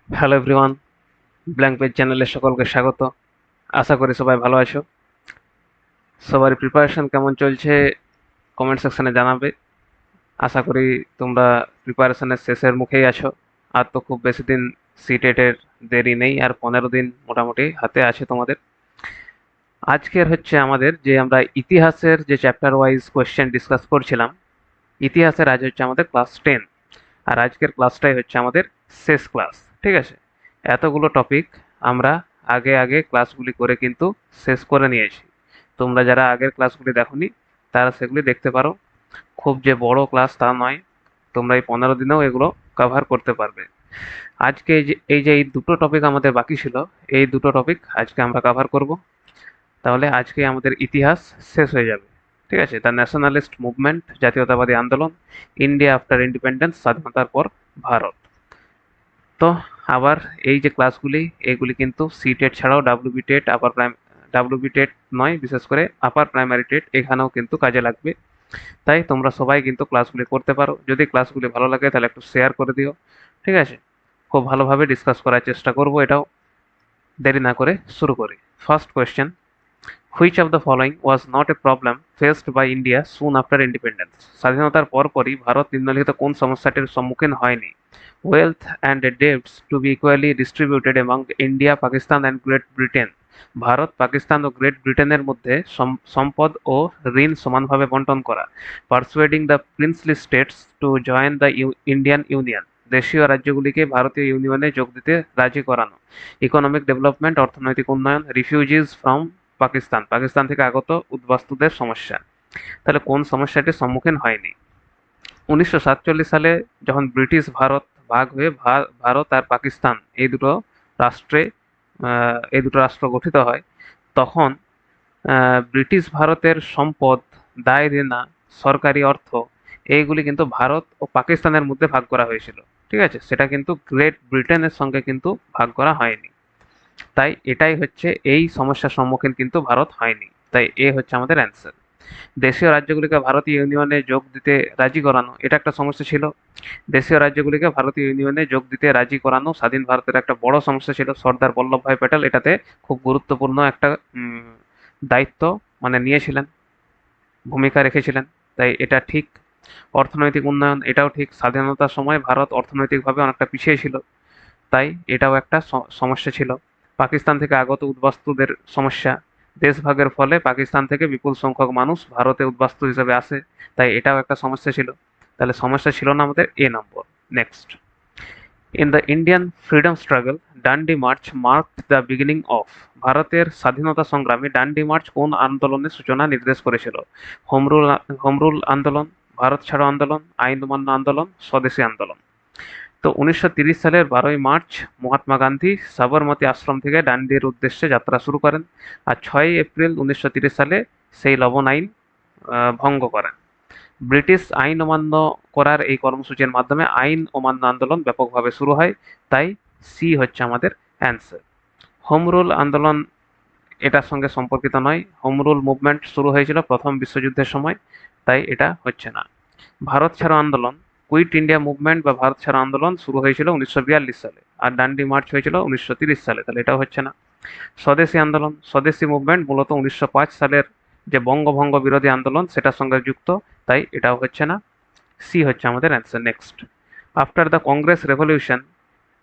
Hello everyone, blank page চ্যানেলে সকলকে স্বাগত। আশা করি সবাই ভালো আছো। সবার প্রিপারেশন কেমন চলছে কমেন্ট সেকশনে জানাবে। আশা করি তোমরা প্রিপারেশনের শেষের মুখেই আছো। আর তো খুব বেশি দিন সিটেটের দেরি নেই, আর 15 দিন মোটামুটি হাতে আছে তোমাদের। আজকের হচ্ছে আমাদের যে আমরা ইতিহাসের যে চ্যাপ্টার ওয়াইজ কোয়েশ্চেন ডিসকাস করছিলাম, ইতিহাসের আজ হচ্ছে আমাদের ক্লাস 10। আর আজকের ক্লাসটাই হচ্ছে আমাদের শেষ ক্লাস। ঠিক আছে, এতগুলো টপিক আমরা আগে আগে ক্লাসগুলি করে কিন্তু শেষ করে নিয়েছি। তোমরা যারা আগের ক্লাসগুলি দেখোনি তারা সেগুলি দেখতে পারো। খুব যে বড় ক্লাস তা নয়, তোমরা এই 15 দিনেও এগুলো কভার করতে পারবে। আজকে এই দুটো টপিক আমাদের বাকি ছিল, এই দুটো টপিক আজকে আমরা কভার করব। তাহলে আজকে আমাদের ইতিহাস শেষ হয়ে যাবে। ঠিক আছে, দ্য ন্যাশনালিস্ট মুভমেন্ট, জাতীয়তাবাদী আন্দোলন, ইন্ডিয়া আফটার ইন্ডিপেন্ডেন্স, স্বাধীনতার পর ভারত। তো আবার এই যে ক্লাসগুলি, এগুলি কিন্তু সি টেট ছাড়াও ডাব্লিউবি টেট, ডাব্লিউবি টেট নয়, বিশেষ করে আপার প্রাইমারি টেট এখানেও কিন্তু কাজে লাগবে। তাই তোমরা সবাই কিন্তু ক্লাসগুলি করতে পারো। যদি ক্লাসগুলি ভালো লাগে তাহলে একটু শেয়ার করে দিও। ঠিক আছে, খুব ভালোভাবে ডিসকাস করার চেষ্টা করব এটাও। দেরি না করে শুরু করি। First question: which of the following was not a problem faced by India soon after independence? স্বাধীনতার পরপরই ভারত নিম্নলিখিত কোন সমস্যাটির সম্মুখীন হয়নি? Wealth and debts to be equally distributed among India, Pakistan and Great Britain. Bharat, Pakistan ও গ্রেট ব্রিটেনের মধ্যে সম্পদ ও ঋণ সমানভাবে বন্টন করা। Persuading the princely states to join the Indian union. দেশীয় রাজ্যগুলিকে ভারতীয় ইউনিয়নে যোগ দিতে রাজি করানো। ইকোনমিক ডেভেলপমেন্ট, অর্থনৈতিক উন্নয়ন। রিফিউজিজ ফ্রম পাকিস্তান, পাকিস্তান থেকে আগত উদ্বাস্তুদের সমস্যা। তাহলে কোন সমস্যাটির সম্মুখীন হয়নি? 1947 সালে যখন ব্রিটিশ ভারত ভাগ হয়ে ভারত আর পাকিস্তান রাষ্ট্রে এই দুটো রাষ্ট্র গঠিত হয়, তখন ব্রিটিশ ভারতের সম্পদ, দায় দেনা, সরকারি অর্থ, এইগুলি কিন্তু ভারত ও পাকিস্তানের মধ্যে ভাগ করা হয়েছিল। ঠিক আছে, সেটা কিন্তু গ্রেট ব্রিটেনের সঙ্গে কিন্তু ভাগ করা হয়নি। তাই এটাই হচ্ছে, এই সমস্যার সম্মুখীন কিন্তু ভারত হয়নি। তাই এ হচ্ছে আমাদের অ্যান্সার। দেশীয় রাজ্যগুলিকে ভারতীয় ইউনিয়নে যোগ দিতে রাজি করানো, এটা একটা সমস্যা ছিল। দেশীয় রাজ্যগুলিকে ভারতীয় ইউনিয়নে যোগ দিতে রাজি করানো স্বাধীন ভারতের একটা বড় সমস্যা ছিল। সর্দার বল্লভভাই প্যাটেল এটাতে খুব গুরুত্বপূর্ণ একটা দায়িত্ব নিয়েছিলেন, ভূমিকা রেখেছিলেন। তাই এটা ঠিক। অর্থনৈতিক উন্নয়ন, এটাও ঠিক। স্বাধীনতার সময় ভারত অর্থনৈতিকভাবে অনেকটা পিছিয়ে ছিল, তাই এটাও একটা সমস্যা ছিল। পাকিস্তান থেকে আগত উদ্বাস্তুদের সমস্যা, দেশভাগের ফলে পাকিস্তান থেকে বিপুল সংখ্যক মানুষ ভারতে উদ্বাস্তু হিসেবে আসে, তাই এটাও একটা সমস্যা ছিল। তাহলে সমস্যা ছিল না আমাদের এ নম্বর। Next: in the Indian freedom struggle, Dandi march marked the beginning of. ভারতের স্বাধীনতা সংগ্রামে ডান্ডি মার্চ কোন আন্দোলনের সূচনা নির্দেশ করেছিল? হোম রুল আন্দোলন, ভারত ছাড়ো আন্দোলন, আইন অমান্য আন্দোলন, স্বদেশী আন্দোলন। তো 1930 সালের 12ই মার্চ মহাত্মা গান্ধী সাবরমতী আশ্রম থেকে ডান্ডির উদ্দেশ্যে যাত্রা শুরু করেন। আর 6ই এপ্রিল 1930 সালে সেই লবণ আইন ভঙ্গ করেন। ব্রিটিশ আইন অমান্য করার এই কর্মসূচির মাধ্যমে আইন অমান্য আন্দোলন ব্যাপকভাবে শুরু হয়। তাই সি হচ্ছে আমাদের অ্যান্সার। হোম রুল আন্দোলন এটার সঙ্গে সম্পর্কিত নয়। হোম রুল মুভমেন্ট শুরু হয়েছিল প্রথম বিশ্বযুদ্ধের সময়, তাই এটা হচ্ছে না। ভারত ছাড়ো আন্দোলন, কুইট ইন্ডিয়া মুভমেন্ট বা ভারত ছাড়ো আন্দোলন শুরু হয়েছিল 1942 সালে, আর ডান্ডি মার্চ হয়েছিল 1930 সালে, তাহলে এটাও হচ্ছে না। স্বদেশী আন্দোলন, স্বদেশী মুভমেন্ট মূলত 1905 সালের যে বঙ্গভঙ্গ বিরোধী আন্দোলন সেটার সঙ্গে যুক্ত, তাই এটাও হচ্ছে না। সি হচ্ছে আমাদের answer. Next: after the Congress revolution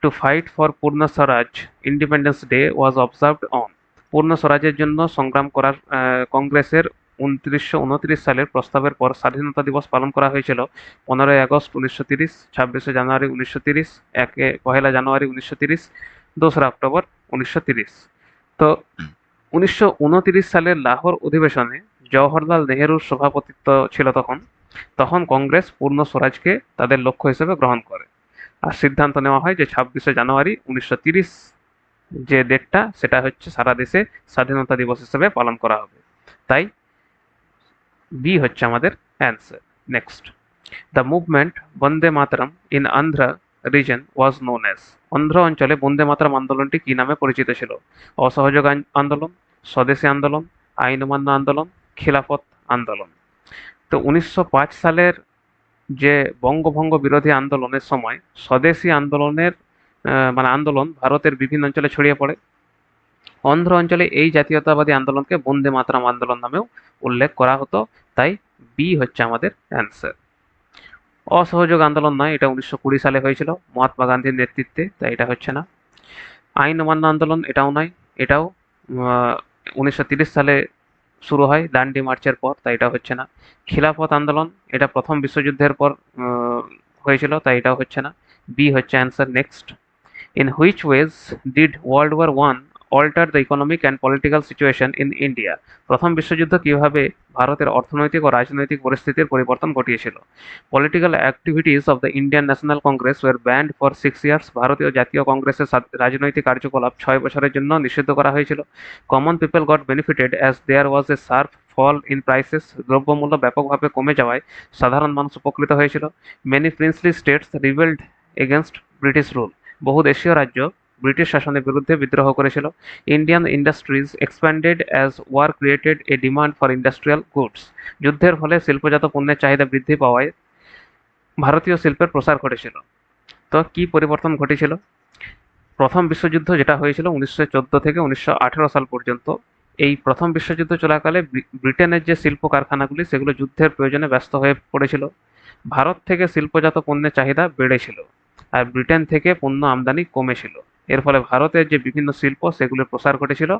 to fight for Purna Swaraj, independence day was observed on. পূর্ণ স্বরাজের জন্য সংগ্রাম করার কংগ্রেসের 1929 সালের প্রস্তাবের পর স্বাধীনতা দিবস পালন করা হয়েছিল 15ই আগস্ট 1930, 26শে জানুয়ারি 1930, 1 পহেলা জানুয়ারি 1930, 2রা অক্টোবর 1930। তো 1929 সালের লাহোর অধিবেশনে জওহরলাল নেহেরুর সভাপতিত্ব ছিল তখন। তখন কংগ্রেস পূর্ণ স্বরাজকে তাদের লক্ষ্য হিসেবে গ্রহণ করে, আর সিদ্ধান্ত নেওয়া হয় যে 26শে জানুয়ারি 1930 যে ডেটটা, সেটা হচ্ছে সারা দেশে স্বাধীনতা দিবস হিসেবে পালন করা হবে। তাই বি হচ্ছে আমাদের answer. Next: the movement Vande Mataram in Andhra reason was known as. Andhra অঞ্চলে বন্দে মাতরম আন্দোলনটি কি নামে পরিচিত ছিল? অসহযোগ আন্দোলন, স্বদেশী আন্দোলন, আইন অমান্য আন্দোলন, খিলাফত আন্দোলন। তো 1905 সালের যে বঙ্গভঙ্গ বিরোধী আন্দোলনের সময় স্বদেশী আন্দোলনের মানে আন্দোলন ভারতের বিভিন্ন অঞ্চলে ছড়িয়ে পড়ে। অন্ধ্র অঞ্চলে এই জাতীয়তাবাদী আন্দোলনকে বন্দে মাতরম আন্দোলন নামেও উল্লেখ করা হতো। তাই বি হচ্ছে আমাদের অ্যান্সার। অসহযোগ আন্দোলন নয়, এটা 1920 সালে হয়েছিল মহাত্মা গান্ধীর নেতৃত্বে, তাই এটা হচ্ছে না। আইন অমান্য আন্দোলন, এটাও নয়, এটাও 1930 সালে শুরু হয় দান্ডি মার্চের পর, তাই এটা হচ্ছে না। খিলাফত আন্দোলন, এটা প্রথম বিশ্বযুদ্ধের পর হয়েছিল, তাই এটাও হচ্ছে না। বি হচ্ছে answer. Next, in which ways did World War One alter the economic and political situation in India? প্রথম বিশ্বযুদ্ধ কিভাবে ভারতের অর্থনৈতিক ও রাজনৈতিক পরিস্থিতির পরিবর্তন ঘটিয়েছিল? Political activities of the Indian National Congress were banned for 6 years. ভারতীয় জাতীয় কংগ্রেসের রাজনৈতিক কার্যকলাপ 6 বছরের জন্য নিষিদ্ধ করা হয়েছিল। Common people got benefited as there was a sharp fall in prices. দ্রব্যমূল্য ব্যাপকভাবে কমে যাওয়ায় সাধারণ মানুষ উপকৃত হয়েছিল। Many princely states rebelled against British rule. বহু দেশীয় রাজ্য ব্রিটিশ শাসনের বিরুদ্ধে বিদ্রোহ করেছিল। Indian industries expanded as war created A demand for industrial goods. যুদ্ধের ফলে শিল্পজাত পণ্যের চাহিদা বৃদ্ধি পাওয়ায় ভারতীয় শিল্পের প্রসার ঘটেছিল। তো কি পরিবর্তন ঘটেছিল? প্রথম বিশ্বযুদ্ধ যেটা হয়েছিল 1914 থেকে 1918 সাল পর্যন্ত, এই প্রথম বিশ্বযুদ্ধ চলাকালে ব্রিটেনের যে শিল্প কারখানাগুলি সেগুলো যুদ্ধের প্রয়োজনে ব্যস্ত হয়ে পড়েছিল। ভারত থেকে শিল্পজাত পণ্যের চাহিদা বেড়েছিল আর ব্রিটেন থেকে পণ্য আমদানি কমেছিল। এর ফলে ভারতের যে বিভিন্ন শিল্প সেগুলোর প্রসার ঘটেছিল।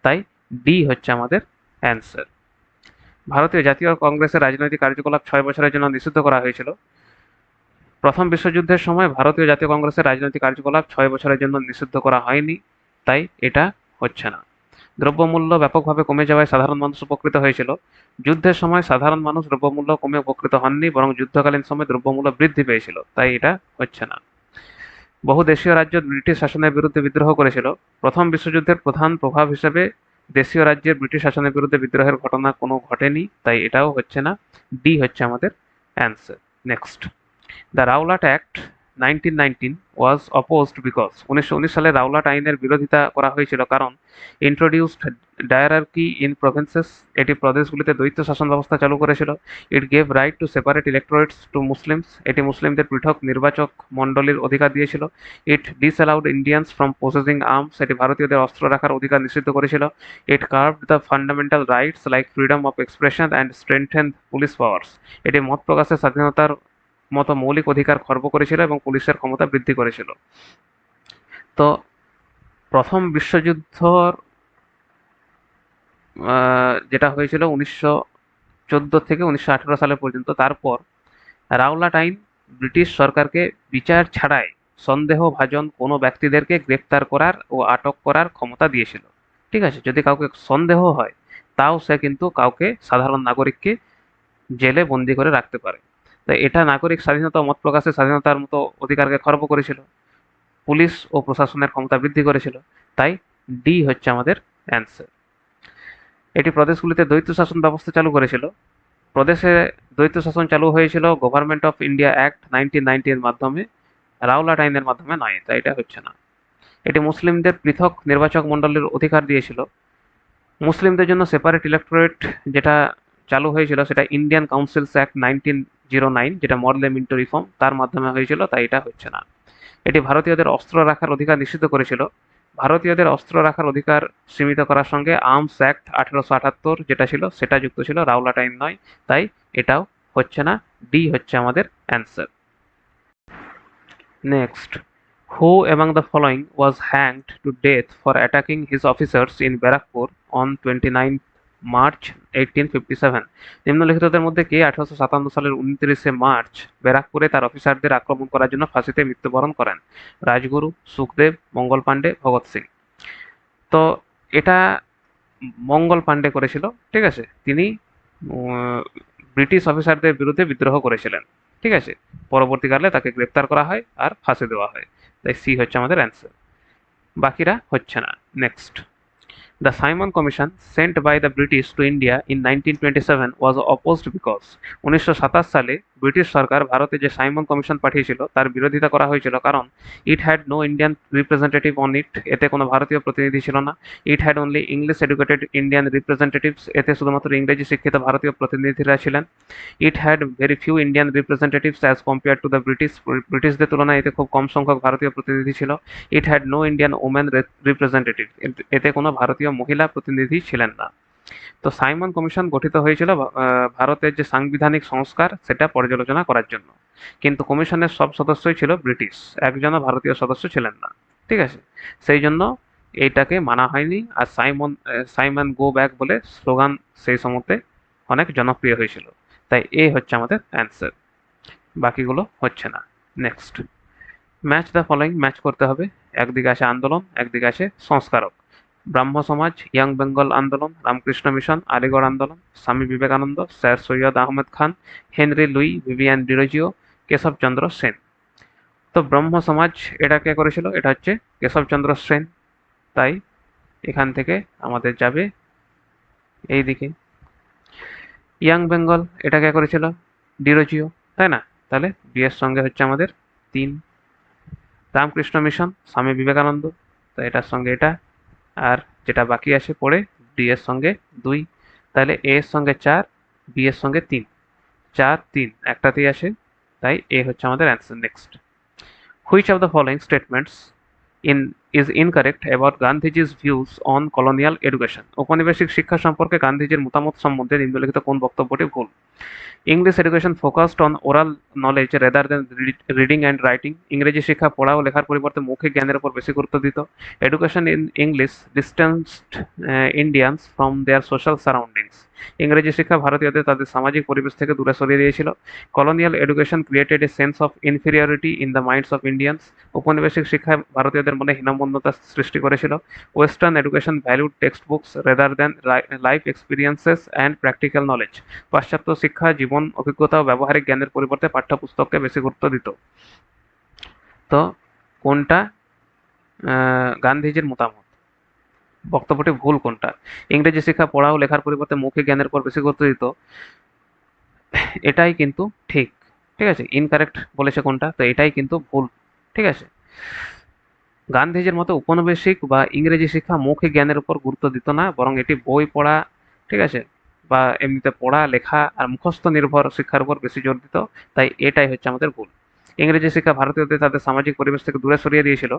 তাই ডি হচ্ছে আমাদের অ্যান্সার। ভারতীয় জাতীয় কংগ্রেসের রাজনৈতিক কার্যকলাপ 6 বছরের জন্য নিষিদ্ধ করা হয়েছিল। প্রথম বিশ্বযুদ্ধের সময় ভারতীয় জাতীয় কংগ্রেসের রাজনৈতিক কার্যকলাপ 6 বছরের জন্য নিষিদ্ধ করা হয়নি, তাই এটা হচ্ছে না। দ্রব্যমূল্য ব্যাপকভাবে কমে যাওয়ায় সাধারণ মানুষ উপকৃত হয়েছিল। যুদ্ধের সময় সাধারণ মানুষ দ্রব্যমূল্য কমে উপকৃত হননি, বরং যুদ্ধকালীন সময় দ্রব্যমূল্য বৃদ্ধি পেয়েছিল, তাই এটা হচ্ছে না। বহু দেশীয় রাজ্য ব্রিটিশ শাসনের বিরুদ্ধে বিদ্রোহ করেছিল। প্রথম বিশ্বযুদ্ধের প্রধান প্রভাব হিসেবে দেশীয় রাজ্যের ব্রিটিশ শাসনের বিরুদ্ধে বিদ্রোহের ঘটনা কোনো ঘটেনি, তাই এটাও হচ্ছে না। ডি হচ্ছে আমাদের answer. Next, the Rowlatt act 1919 was opposed because. 1919 সালে রাওলাট আইনের বিরোধিতা করা হয়েছিল কারণ ইন্ট্রোডিউসড ডায়ারার্কি ইন প্রভিন্সেস। এটি প্রদেশগুলিতে দ্বৈত শাসন ব্যবস্থা চালু করেছিল। It gave right to separate electorates to Muslims. এটি মুসলিমদের পৃথক নির্বাচক মণ্ডলীর অধিকার দিয়েছিল। It disallowed Indians from possessing arms. এটি ভারতীয়দের অস্ত্র রাখার অধিকার নিষিদ্ধ করেছিল। It curbed the fundamental rights like freedom of expression and strengthened police powers. এটি মত প্রকাশের স্বাধীনতার মতো মৌলিক অধিকার খর্ব করেছিল এবং পুলিশের ক্ষমতা বৃদ্ধি করেছিল। তো প্রথম বিশ্বযুদ্ধর যেটা হয়েছিল 1914 থেকে 1918 সালে পর্যন্ত, তারপর রাওলাট আইন ব্রিটিশ সরকারকে বিচার ছাড়াই সন্দেহভাজন কোনো ব্যক্তিদেরকে গ্রেপ্তার করার ও আটক করার ক্ষমতা দিয়েছিল। ঠিক আছে, যদি কাউকে সন্দেহ হয় তাও সে কিন্তু কাউকে, সাধারণ নাগরিককে জেলে বন্দি করে রাখতে পারে। তো এটা নাগরিক স্বাধীনতা ও মত প্রকাশের স্বাধীনতার মতো অধিকারকে খর্ব করেছিল। পুলিশ ও প্রশাসনের ক্ষমতা বৃদ্ধি করেছিল। তাই ডি হচ্ছে আমাদের অ্যান্সার। এটি প্রদেশগুলিতে দ্বৈত শাসন ব্যবস্থা চালু করেছিল। প্রদেশে দ্বৈত শাসন চালু হয়েছিল গভর্নমেন্ট অফ ইন্ডিয়া অ্যাক্ট 1990 এর মাধ্যমে, রাওলাট আইনের মাধ্যমে নয়, তাই এটা হচ্ছে না। এটি মুসলিমদের পৃথক নির্বাচক মণ্ডলীর অধিকার দিয়েছিল। মুসলিমদের জন্য সেপারেট ইলেক্টোরেট যেটা চালু হয়েছিল সেটা ইন্ডিয়ান কাউন্সিলস অ্যাক্ট 1909, যেটা মডেল মিন্টো রিফর্ম, তার মাধ্যমে হয়েছিল, তাই এটা হচ্ছে না। এটি ভারতীয়দের অস্ত্র রাখার অধিকার নিষিদ্ধ করেছিল। ভারতীয়দের অস্ত্র রাখার অধিকার সীমিত করার সঙ্গে আর্মস অ্যাক্ট 1878 যেটা ছিল সেটা যুক্ত ছিল, রাওলাট আইন নয়, তাই এটাও হচ্ছে না। ডি হচ্ছে আমাদের answer. Next, who among the following was hanged to death for attacking his officers in Barakpur on 29 March 1857? নিম্নলিখিতদের মধ্যে কে 1857 সালের 29 মার্চ ব্যারাকপুরে তার অফিসারদের আক্রমণ করার জন্য ফাঁসিতে মৃত্যুবরণ করেন? রাজগুরু, সুখদেব, মঙ্গল পাণ্ডে, ভগৎ সিং। তো এটা মঙ্গল পাণ্ডে করেছিল। ঠিক আছে, তিনি ব্রিটিশ অফিসারদের বিরুদ্ধে বিদ্রোহ করেছিলেন। ঠিক আছে, পরবর্তীকালে তাকে গ্রেপ্তার করা হয় আর ফাঁসি দেওয়া হয়, তাই সি হচ্ছে আমাদের অ্যান্সার। বাকিরা হচ্ছে না। Next, the Simon commission sent by the British to India in 1927 was opposed because. 1927 সালে ব্রিটিশ সরকার ভারতে যে সাইমন কমিশন পাঠিয়েছিল তার বিরোধিতা করা হয়েছিল, কারণ it had no Indian representative on it, এতে কোনো ভারতীয় প্রতিনিধি ছিল না। It had only English educated Indian representatives, এতে শুধুমাত্র ইংরেজি শিক্ষিত ভারতীয় প্রতিনিধিরা ছিলেন। It had very few Indian representatives as compare to the ব্রিটিশদের তুলনায় এতে খুব কম সংখ্যক ভারতীয় প্রতিনিধি ছিল। It had no Indian women representative, এতে কোনো ভারতীয় মহিলা প্রতিনিধি ছিলেন না। তো সাইমন কমিশন গঠিত হয়েছিল ভারতের যে সাংবিধানিক সংস্কার সেটা পর্যালোচনা করার জন্য, কিন্তু কমিশনের সব সদস্যই ছিল ব্রিটিশ, একজনও ভারতীয় সদস্য ছিলেন না। ঠিক আছে, সেই জন্য এইটাকে মানা হয়নি। আর সাইমন গো ব্যাক বলে স্লোগান সেই সময়তে অনেক জনপ্রিয় হয়েছিল। তাই এই হচ্ছে আমাদের অ্যান্সার, বাকিগুলো হচ্ছে না। Next, match the following, match করতে হবে। একদিকে আছে আন্দোলন, একদিকে আছে সংস্কারক। ব্রাহ্ম সমাজ, ইয়াং বেঙ্গল আন্দোলন, রামকৃষ্ণ মিশন, আলিগড় আন্দোলন, Swami Vivekananda, sir Syed Ahmed Khan, Henry Louis, Vivian Derozio, Keshab Chandra Sen. তো ব্রহ্ম সমাজ এটা কে করেছিল? এটা হচ্ছে কেশবচন্দ্র সেন। তাই এখান থেকে আমাদের যাবে এই দিকে। ইয়াং বেঙ্গল এটা কে করেছিল? ডিরোজিও, তাই না? তাহলে বি এর সঙ্গে হচ্ছে আমাদের 3। রামকৃষ্ণ মিশন, স্বামী বিবেকানন্দ, তো এটার সঙ্গে এটা। আর যেটা বাকি আছে পড়ে, ডি এর সঙ্গে 2, তাহলে এ এর সঙ্গে 4, বি এর সঙ্গে 3, 4 3 একটাতেই আসে, তাই এ হচ্ছে আমাদের answer. Next, which of the following statements is incorrect about গান্ধীজি's views on colonial education? ঔপনিবেশিক শিক্ষা সম্পর্কে গান্ধীজির মতামত সম্বন্ধে নিম্নলিখিত কোন বক্তব্যটি ভুল? English education focused on oral knowledge rather than reading and writing, ইংরেজি শিক্ষা পড়া ও লেখার পরিবর্তে মৌখিক জ্ঞানের উপর বেশি গুরুত্ব দিত। Education in English distanced Indians from their social surroundings, ইংরেজি শিক্ষা ভারতীয়দের তাদের সামাজিক পরিবেশ থেকে দূরে সরিয়ে দিয়েছিল। Colonial education created a sense of inferiority in the minds of Indians, উপনিবেশিক শিক্ষা ভারতীয়দের মনে হীনমন্যতা সৃষ্টি করেছিল। Western education valued text books rather than life experiences and practical knowledge, পাশ্চাত্য শিক্ষা জীবন অভিজ্ঞতা ও ব্যবহারিক জ্ঞানের পরিবর্তে পাঠ্যপুস্তককে বেশি গুরুত্ব দিত। তো কোনটা গান্ধীজির মতামত, বক্তব্যটি ভুল কোনটা? ইংরেজি শিক্ষা পড়া ও লেখার পরিবর্তে মৌখিক জ্ঞানের উপর বেশি গুরুত্ব দিত, এটাই কিন্তু ঠিক। ঠিক আছে, ইনকারেক্ট বলেছে কোনটা, তো এটাই কিন্তু ভুল। ঠিক আছে, গান্ধীজির মতো উপনিবেশিক বা ইংরেজি শিক্ষা মৌখিক জ্ঞানের উপর গুরুত্ব দিত না, বরং এটি বই পড়া, ঠিক আছে, বা এমনিতে পড়া লেখা আর মুখস্থ নির্ভর শিক্ষার উপর বেশি জোর দিত। তাই এটাই হচ্ছে আমাদের ভুল। ইংরেজি শিক্ষা ভারতীয়দের তাদের সামাজিক পরিবেশ থেকে দূরে সরিয়ে দিয়েছিল।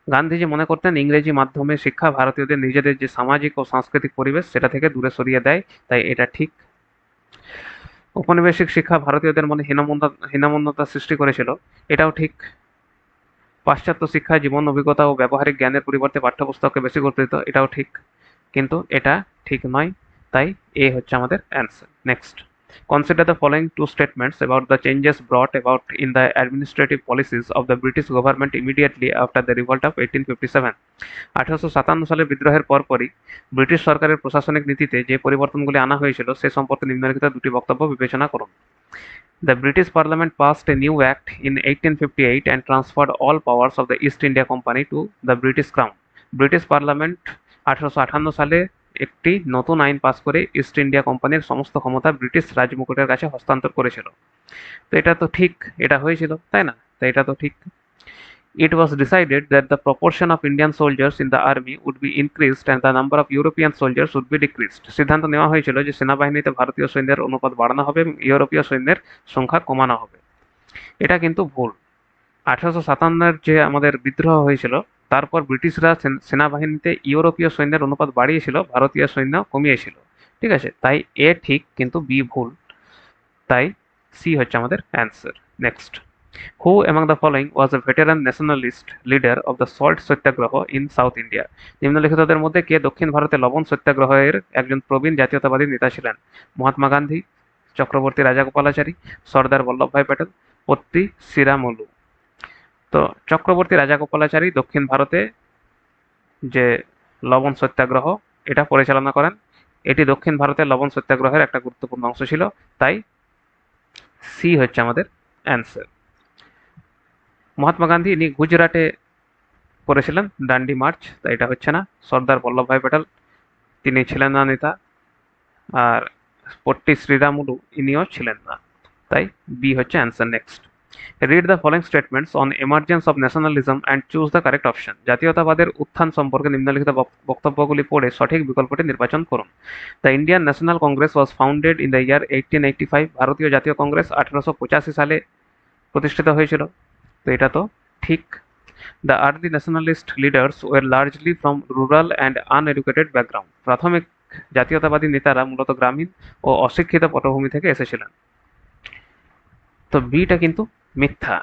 গান্ধীজি মনে করতেন ইংরেজি মাধ্যমে শিক্ষা ভারতীয়দের নিজেদের যে সামাজিক ও সাংস্কৃতিক পরিবেশ সেটা থেকে দূরে সরিয়ে দেয়, তাই এটা ঠিক। ঔপনিবেশিক শিক্ষা ভারতীয়দের মনে হীনমন্যতা সৃষ্টি করেছিল, এটাও ঠিক। পাশ্চাত্য শিক্ষায় জীবন অভিজ্ঞতা ও ব্যবহারিক জ্ঞানের পরিবর্তে পাঠ্যপুস্তককে বেশি গুরুত্ব দিত, এটাও ঠিক। কিন্তু এটা ঠিক নয়, তাই এ হচ্ছে আমাদের answer. Next, consider the following two statements about the changes brought about in the administrative policies of the British government immediately after the revolt of 1857। 1857 সালের বিদ্রোহের পরপরই ব্রিটিশ সরকারের প্রশাসনিক নীতিতে যে পরিবর্তনগুলি আনা হয়েছিল সে সম্পর্কে নিম্নলিখিত দুটি বক্তব্য বিবেচনা করুন। The British Parliament passed a new act in 1858 and transferred all powers of the East India Company to the British Crown. British parliament 1858 সালে একটি নতুন আইন পাস করে ইস্ট ইন্ডিয়া কোম্পানির সমস্ত ক্ষমতা ব্রিটিশ রাজমুকুটের কাছে হস্তান্তর করেছিল। তো এটা তো ঠিক, এটা হয়েছিল, তাই না? তো এটা তো ঠিক। It was decided that the proportion of Indian soldiers in the army would be increased and the number of European soldiers would be decreased. সিদ্ধান্ত নেওয়া হয়েছিল যে সেনাবাহিনীতে ভারতীয় সৈন্যের অনুপাত বাড়ানো হবে এবং ইউরোপীয় সৈন্যের সংখ্যা কমানো হবে। এটা কিন্তু ভুল। 1857-এর যে আমাদের বিদ্রোহ হয়েছিল তারপর ব্রিটিশরা সেনাবাহিনীতে ইউরোপীয় সৈন্যের অনুপাত বাড়িয়েছিল, ভারতীয় সৈন্য কমিয়েছিল। ঠিক আছে, তাই এ ঠিক কিন্তু বি ভুল, তাই সি হচ্ছে আমাদের answer. Next, who among the following was a veteran nationalist leader of the salt satyagraha in South India? নিম্নলিখিতদের মধ্যে কে দক্ষিণ ভারতে লবণ সত্যাগ্রহের একজন প্রবীণ জাতীয়তাবাদী নেতা ছিলেন? মহাত্মা গান্ধী, চক্রবর্তী রাজাগোপালাচারী, সর্দার বল্লভভাই প্যাটেল, পত্তি শ্রীরামুলু। তো চক্রবর্তী রাজাগোপালাচারী দক্ষিণ ভারতে যে লবণ সত্যাগ্রহ এটা পরিচালনা করেন। এটি দক্ষিণ ভারতের লবণ সত্যাগ্রহের একটা গুরুত্বপূর্ণ অংশ ছিল, তাই সি হচ্ছে আমাদের অ্যান্সার। মহাত্মা গান্ধী ইনি গুজরাটে করেছিলেন ডান্ডি মার্চ, তাই এটা হচ্ছে না। সর্দার বল্লভভাই প্যাটেল তিনি ছিলেন না নেতা, আর পট্টি শ্রীরামুলু ইনিও ছিলেন না। তাই বি হচ্ছে answer. Next, read the following statements on emergence of nationalism and choose the correct option. জাতীয়তাবাদের উত্থান সম্পর্কে নিম্নলিখিত বক্তব্যগুলি পড়ে সঠিক বিকল্পটি নির্বাচন করুন। The Indian National Congress was founded in the year 1885। ভারতীয় জাতীয় কংগ্রেস 1885 সালে প্রতিষ্ঠিত হয়েছিল, তো এটা তো ঠিক। The early nationalist leaders were largely from rural and uneducated background. প্রাথমিক জাতীয়তাবাদী নেতারা মূলত গ্রামীণ ও অশিক্ষিত পটভূমি থেকে এসেছিলেন, তো বিটা কিন্তু মিথ্যা।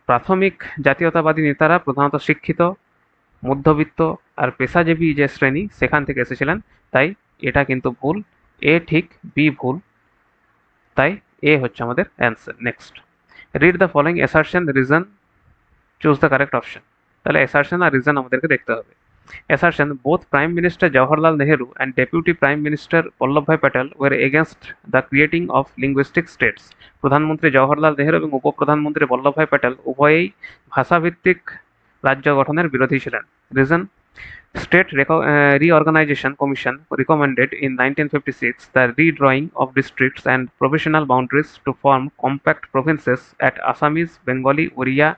প্রাথমিক জাতীয়তাবাদী নেতারা প্রধানত শিক্ষিত, মধ্যবিত্ত আর পেশাজীবী যে শ্রেণী সেখান থেকে এসেছিলেন, তাই এটা কিন্তু ভুল। এ ঠিক, বি ভুল, তাই এ হচ্ছে আমাদের answer. Next, read the following assertion reason, choose the correct option. তাহলে অ্যাসারশন আর রিজন আমাদেরকে দেখতে হবে। Assertion, both prime minister Jawaharlal Nehru and deputy prime minister Vallabhbhai Patel were against the creating of linguistic states. প্রধানমন্ত্রী জওহরলাল নেহেরু এবং উপপ্রধানমন্ত্রী বল্লভভাই প্যাটেল উভয়েই ভাষাভিত্তিক রাজ্য গঠনের বিরোধী ছিলেন। Reason, State Reorganization Commission recommended in 1956 the redrawing of districts and provisional boundaries to form compact provinces at Assamese, Bengali, Oriya,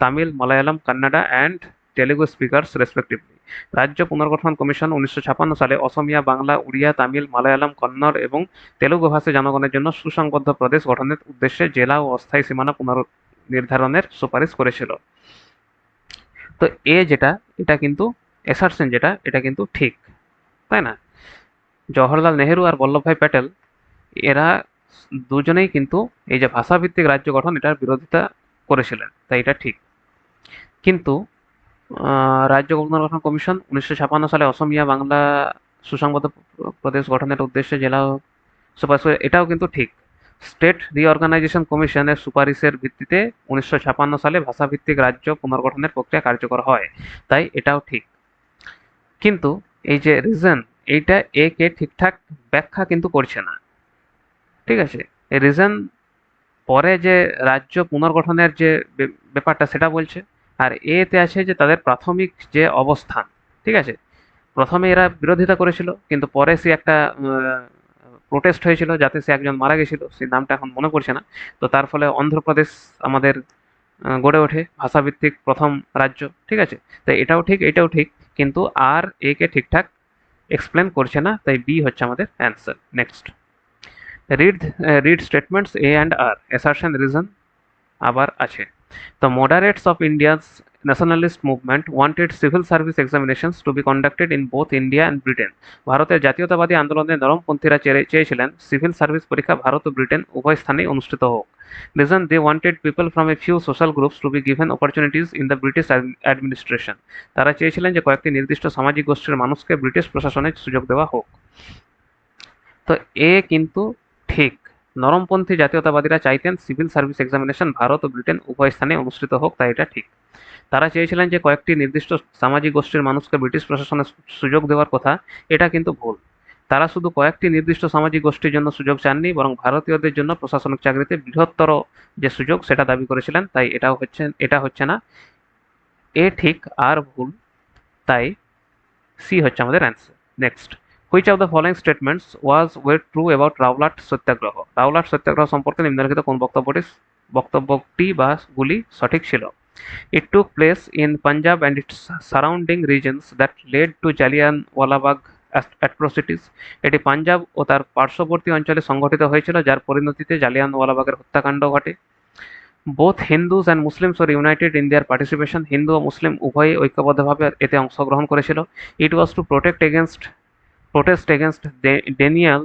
Tamil, Malayalam, Kannada and Telugu speakers respectively. রাজ্য পুনর্গঠন commission 1956 সালে অসমীয়া, বাংলা, উড়িয়া, তামিল, মালায়ালাম, কন্নড় এবং তেলুগু ভাষী জনগণের জন্য সুসংবদ্ধ প্রদেশ গঠনের উদ্দেশ্যে জেলা ও অস্থায়ী সীমানা পুনর্নির্ধারণের সুপারিশ করেছিল। তো এ যেটা, এটা কিন্তু এসারশন যেটা, এটা কিন্তু ঠিক, তাই না? জওহরলাল নেহেরু আর বল্লভভাই প্যাটেল এরা দুজনেই কিন্তু এই যে ভাষাভিত্তিক রাজ্য গঠন এটার বিরোধিতা করেছিলেন, তাই এটা ঠিক। কিন্তু রাজ্য পুনর্গঠন কমিশন 1956 সালে অসমীয়া, বাংলা সুসংবদ্ধ প্রদেশ গঠনের উদ্দেশ্যে জেলা সুপারিশ করে, এটাও কিন্তু ঠিক। স্টেট রিঅর্গানাইজেশন কমিশনের সুপারিশের ভিত্তিতে 1956 সালে ভাষাভিত্তিক রাজ্য পুনর্গঠনের প্রক্রিয়া কার্যকর হয়, তাই এটাও ঠিক। কিন্তু এই যে রিজন, এইটা এ কে ঠিকঠাক ব্যাখ্যা কিন্তু করছে না, ঠিক আছে? এই রিজন পরে যে রাজ্য পুনর্গঠনের যে ব্যাপারটা সেটা বলছে, আর এতে আছে যে তাদের প্রাথমিক যে অবস্থান, ঠিক আছে? প্রথমে এরা বিরোধিতা করেছিল, কিন্তু পরে সে একটা প্রোটেস্ট হয়েছিল, যাতে সে একজন মারা গেছিল, সেই নামটা এখন মনে পড়ছে না। তো তার ফলে অন্ধ্রপ্রদেশ আমাদের গড়ে ওঠে ভাষাভিত্তিক প্রথম রাজ্য, ঠিক আছে? তাই এটাও ঠিক, এটাও ঠিক, কিন্তু আর এ কে ঠিকঠাক এক্সপ্লেন করছে না, তাই বি হচ্ছে আমাদের answer. Next, read statements A and R, assertion reason আবার আছে। The moderates of India's nationalist movement wanted civil service examinations to be conducted in both India and Britain. ভারতের জাতীয়তাবাদী আন্দোলনের নরমপন্থীরা চেয়েছিলেন সিভিল সার্ভিস পরীক্ষা ভারত ও ব্রিটেন উভয় স্থানেই অনুষ্ঠিত হোক। Reason, they wanted people from a few social groups to be given opportunities in the British administration. তারা চেয়েছিলেন যে কয়েকটি নির্দিষ্ট সামাজিক গোষ্ঠীর মানুষকে ব্রিটিশ প্রশাসনে সুযোগ দেওয়া হোক। তো এ কিন্তু ঠিক। নরমপন্থী জাতীয়তাবাদীরা চাইতেন সিভিল সার্ভিস এক্সামিনেশন ভারত ও ব্রিটেন উভয় স্থানে অনুষ্ঠিত হোক, তাই এটা ঠিক। তারা চেয়েছিলেন যে কয়েকটি নির্দিষ্ট সামাজিক গোষ্ঠীর মানুষকে ব্রিটিশ প্রশাসনে সুযোগ দেওয়ার কথা, এটা কিন্তু ভুল। তারা শুধু কয়েকটি নির্দিষ্ট সামাজিক গোষ্ঠীর জন্য সুযোগ চাননি, বরং ভারতীয়দের জন্য প্রশাসনিক চাকরিতে বৃহত্তর যে সুযোগ সেটা দাবি করেছিলেন, তাই এটা হচ্ছে না। এ ঠিক আর ভুল, তাই সি হচ্ছে আমাদের answer. Next, which of the following statements were true about Rowlatt Satyagraha. Rowlatt Satyagraha সম্পর্কে নিম্নলিখিত কোন বক্তব্যটি বা গুলি সঠিক ছিল? It took place in Punjab and its surrounding regions that led to Jallianwala Bagh atrocities. এটি পাঞ্জাব ও তার পার্শ্ববর্তী অঞ্চলে সংঘটিত হয়েছিল, যার পরিণতিতে জালিয়ানওয়ালাবাগের হত্যাকাণ্ড ঘটে। Both Hindus and Muslims were united in their participation. Hindu ও মুসলিম উভয়ই ঐক্যবদ্ধভাবে এতে অংশগ্রহণ করেছিল। It was to protest against denial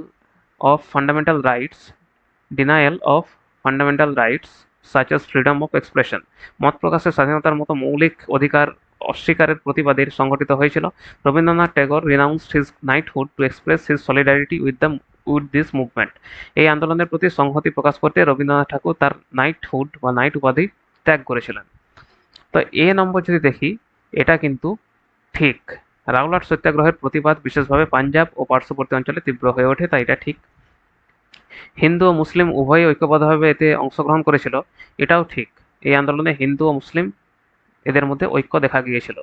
of fundamental rights, such as freedom of expression. মত প্রকাশের স্বাধীনতার মতো মৌলিক অধিকার অস্বীকারের প্রতিবাদে সংগঠিত হয়েছিল। Rabindranath Tagore renounced his knighthood to express his solidarity with this movement. এই আন্দোলনের প্রতি সংহতি প্রকাশ করতে রবীন্দ্রনাথ ঠাকুর তার নাইটহুড বা নাইট উপাধি ত্যাগ করেছিলেন। তো এ নম্বর যদি দেখি, এটা কিন্তু ঠিক। রাওলাট সত্যাগ্রহের প্রতিবাদ বিশেষভাবে পাঞ্জাব ও পার্শ্ববর্তী অঞ্চলে তীব্র হয়ে ওঠে, তাই এটা ঠিক। হিন্দু ও মুসলিম উভয়ই ঐক্যবদ্ধভাবে এতে অংশগ্রহণ করেছিল, এটাও ঠিক। এই আন্দোলনে হিন্দু ও মুসলিম এদের মধ্যে ঐক্য দেখা গিয়েছিল।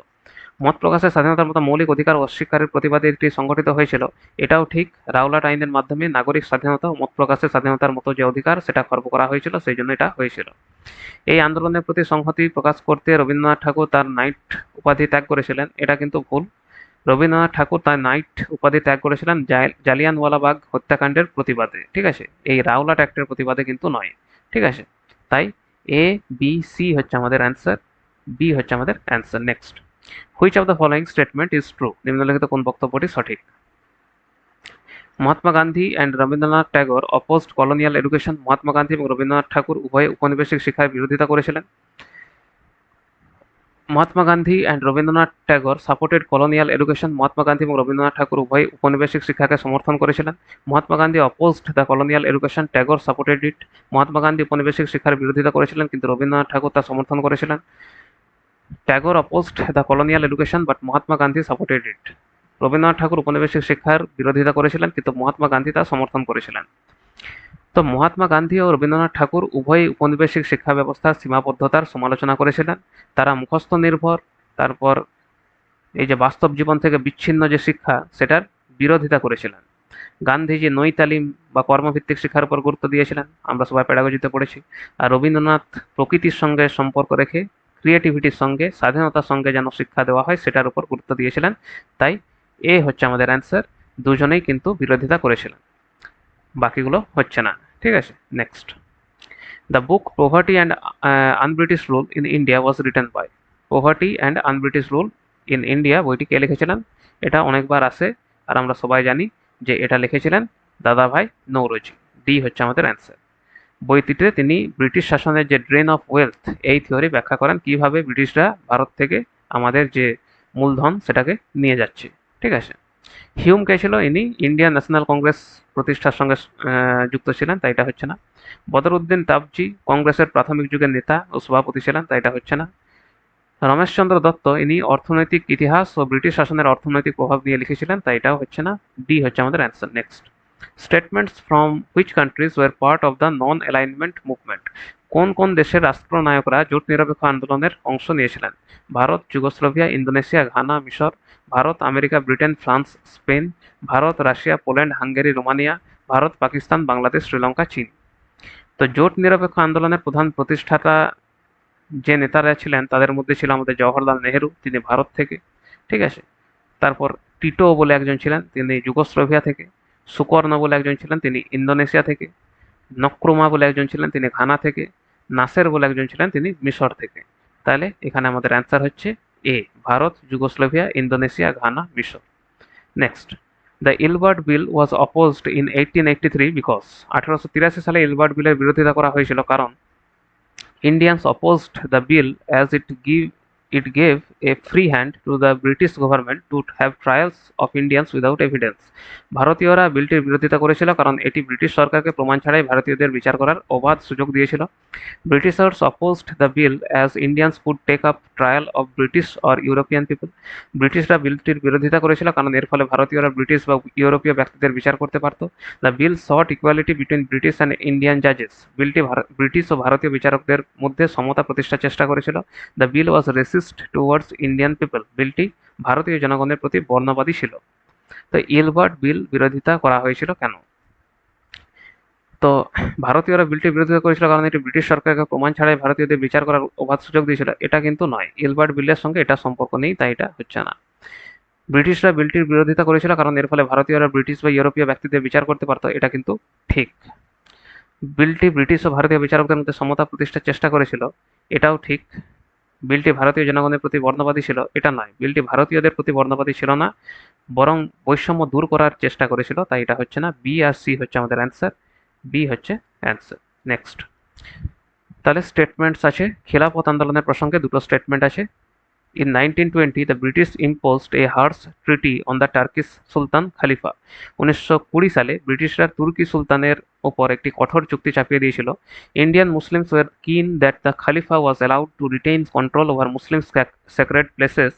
মত প্রকাশের স্বাধীনতার মতো মৌলিক অধিকার অস্বীকারের প্রতিবাদে এটি সংগঠিত হয়েছিল, এটাও ঠিক। রাওলাট আইনের মাধ্যমে নাগরিক স্বাধীনতা ও মত প্রকাশের স্বাধীনতার মতো যে অধিকার সেটা খর্ব করা হয়েছিল, সেই জন্য এটা হয়েছিল। এই আন্দোলনের প্রতি সংহতি প্রকাশ করতে রবীন্দ্রনাথ ঠাকুর তার নাইট উপাধি ত্যাগ করেছিলেন, এটা কিন্তু ভুল। রবীন্দ্রনাথ ঠাকুর তার নাইট উপাধি ত্যাগ করেছিলেন জালিয়ানওয়ালাবাগ হত্যাকাণ্ডের প্রতিবাদে, ঠিক আছে, এই রাওলাট অ্যাক্টের প্রতিবাদে কিন্তু নয়, ঠিক আছে। তাই এ বি সি হচ্ছে আমাদের অ্যান্সার, বি হচ্ছে আমাদের answer. Next, which of the following statement is true, নিম্নলিখিত কোন বক্তব্যটি সঠিক? Mahatma Gandhi and Rabindranath Tagore opposed colonial education, Mahatma Gandhi এবং রবীন্দ্রনাথ ঠাকুর উভয়ে উপনিবেশিক শিক্ষার বিরোধিতা করেছিলেন। Mahatma Gandhi and Rabindranath Tagore supported colonial education, Mahatma Gandhi এবং রবীন্দ্রনাথ ঠাকুর উভয়ই উপনিবেশিক শিক্ষাকে সমর্থন করেছিলেন। Mahatma Gandhi opposed the colonial education, Tagore supported it, Mahatma Gandhi উপনিবেশিক শিক্ষার বিরোধিতা করেছিলেন কিন্তু রবীন্দ্রনাথ ঠাকুর তা সমর্থন করেছিলেন। Tagore opposed the colonial education but Mahatma Gandhi supported it, Rabindranath Thakur উপনিবেশিক শিক্ষার বিরোধিতা করেছিলেন কিন্তু মহাত্মা গান্ধী তা সমর্থন করেছিলেন। তো মহাত্মা গান্ধী ও রবীন্দ্রনাথ ঠাকুর উভয়ই উপনিবেশিক শিক্ষা ব্যবস্থার সীমাবদ্ধতার সমালোচনা করেছিলেন। তারা মুখস্থ নির্ভর, তারপর এই যে বাস্তব জীবন থেকে বিচ্ছিন্ন যে শিক্ষা সেটার বিরোধিতা করেছিলেন। গান্ধীজি নৈ তালিম বা কর্মভিত্তিক শিক্ষার উপর গুরুত্ব দিয়েছিলেন, আমরা সবাই পেডাগজিতে পড়েছি। আর রবীন্দ্রনাথ প্রকৃতির সঙ্গে সম্পর্ক রেখে ক্রিয়েটিভিটির সঙ্গে স্বাধীনতার সঙ্গে যেন শিক্ষা দেওয়া হয় সেটার উপর গুরুত্ব দিয়েছিলেন। তাই এ হচ্ছে আমাদের অ্যান্সার, দুজনেই কিন্তু বিরোধিতা করেছিলেন, বাকিগুলো হচ্ছে না, ঠিক আছে। নেক্সট, the book poverty and unBritish rule in India was written by, poverty and unBritish rule in India বইটি কে লিখেছিলেন? এটা অনেকবার আসে আর আমরা সবাই জানি যে এটা লিখেছিলেন দাদাভাই নৌরোজি, ডি হচ্ছে আমাদের অ্যান্সার। বইটিতে তিনি ব্রিটিশ শাসনের যে ড্রেন অফ ওয়েলথ এই থিওরি ব্যাখ্যা করেন, কিভাবে ব্রিটিশরা ভারত থেকে আমাদের যে মূলধন সেটাকে নিয়ে যাচ্ছে, ঠিক আছে। হিউম কে ছিল? ইনি ইন্ডিয়ান ন্যাশনাল কংগ্রেস প্রতিষ্ঠার সঙ্গে যুক্ত ছিলেন, তাই এটা হচ্ছে না। বদরউদ্দিন তাবজি কংগ্রেসের প্রাথমিক যুগের নেতা ও সভাপতি ছিলেন, তাই এটা হচ্ছে না। রমেশচন্দ্র দত্ত ইনি অর্থনৈতিক ইতিহাস ও ব্রিটিশ শাসনের অর্থনৈতিক প্রভাব নিয়ে লিখেছিলেন, তাই এটাও হচ্ছে না। ডি হচ্ছে আমাদের answer. Next, statements from which countries were part of the non alignment movement, কোন কোন দেশের রাষ্ট্রনায়করা জোট নিরপেক্ষ আন্দোলনের অংশ নিয়েছিলেন? ভারত, যুগোস্লোভিয়া, ইন্দোনেশিয়া, ঘানা, মিশর। Bharat, America, Britain, France, Spain. Bharat, Russia, Poland, Hungary, Romania. Bharat, Pakistan, Bangladesh, Sri Lanka, চীন। তো জোট নিরপেক্ষ আন্দোলনের প্রধান প্রতিষ্ঠাতা যে নেতারা ছিলেন তাদের মধ্যে ছিল আমাদের জওহরলাল নেহেরু, তিনি ভারত থেকে, ঠিক আছে। তারপর টিটো বলে একজন ছিলেন, তিনি যুগোস্লোভিয়া থেকে। সুকর্ণ বলে একজন ছিলেন, তিনি ইন্দোনেশিয়া থেকে। নক্রুমা বলে একজন ছিলেন, তিনি ঘানা থেকে। নাসের বলে একজন ছিলেন, তিনি মিশর থেকে। তাহলে এখানে আমাদের অ্যান্সার হচ্ছে এ, ভারত, যুগোস্লোভিয়া, ইন্দোনেশিয়া, ঘানা, মিশর। Next, the Ilbert bill was opposed in 1883 because, 1883 সালে ইলবার্ট বিলের বিরোধিতা করা হয়েছিল কারণ Indians opposed the bill as it gave a free hand to the British government to have trials of Indians without evidence. ভারতীয়রা বিলটির বিরোধিতা করেছিল কারণ এটি ব্রিটিশ সরকারকে প্রমাণ ছাড়াই ভারতীয়দের বিচার করার অবাধ সুযোগ দিয়েছিল। Britishers opposed the bill as Indians could take up trial of British or European people. ব্রিটিশরা বিলটির বিরোধিতা করেছিল কারণ এর ফলে ভারতীয়রা ব্রিটিশ বা ইউরোপীয় ব্যক্তিদের বিচার করতে পারত। The bill sought equality between British and Indian judges. বিলটি ব্রিটিশ ও ভারতীয় বিচারকদের মধ্যে সমতা প্রতিষ্ঠার চেষ্টা করেছিল। The bill was racist towards Indian people. বিলটি ভারতীয় জনগণের প্রতি বর্ণবাদী ছিল। তো ইলবার্ট বিল বিরোধিতা করা হয়েছিল কেন? তো ভারতীয়রা বিলটির বিরোধিতা করেছিল কারণ এটি ব্রিটিশ সরকারকে প্রমাণ ছাড়াই ভারতীয়দের বিচার করার অবাধ সুযোগ দিয়েছিল, এটা কিন্তু নয়। ইলবার্ট বিলের সঙ্গে এটা সম্পর্ক নেই, তাই এটা হচ্ছে না। ব্রিটিশরা বিলটির বিরোধিতা করেছিল কারণ এর ফলে ভারতীয়রা ব্রিটিশ বা ইউরোপীয় ব্যক্তিদের বিচার করতে পারত, এটা কিন্তু ঠিক। বিলটি ব্রিটিশ ও ভারতীয় বিচারকদের মধ্যে সমতা প্রতিষ্ঠার চেষ্টা করেছিল, এটাও ঠিক। বিলটি ভারতীয় জনগণের প্রতি বর্ণবাদী ছিল, এটা নয়। বিলটি ভারতীয়দের প্রতি বর্ণবাদী ছিল না, বরং বৈষম্য দূর করার চেষ্টা করেছিল, তাই এটা হচ্ছে না। বি আর সি হচ্ছে আমাদের অ্যান্সার, বি হচ্ছে অ্যান্সার। নেক্সট, তাহলে স্টেটমেন্টস আছে। খিলাফত আন্দোলনের প্রসঙ্গে দুটো স্টেটমেন্ট আছে। In 1920, the British imposed a harsh treaty on the Turkish Sultan Khalifa. 1920 সালে ব্রিটিশরা তুর্কি সুলতানের ওপর একটি কঠোর চুক্তি চাপিয়ে দিয়েছিল। Indian Muslims were keen that the Khalifa was allowed to retain control over Muslim sacred places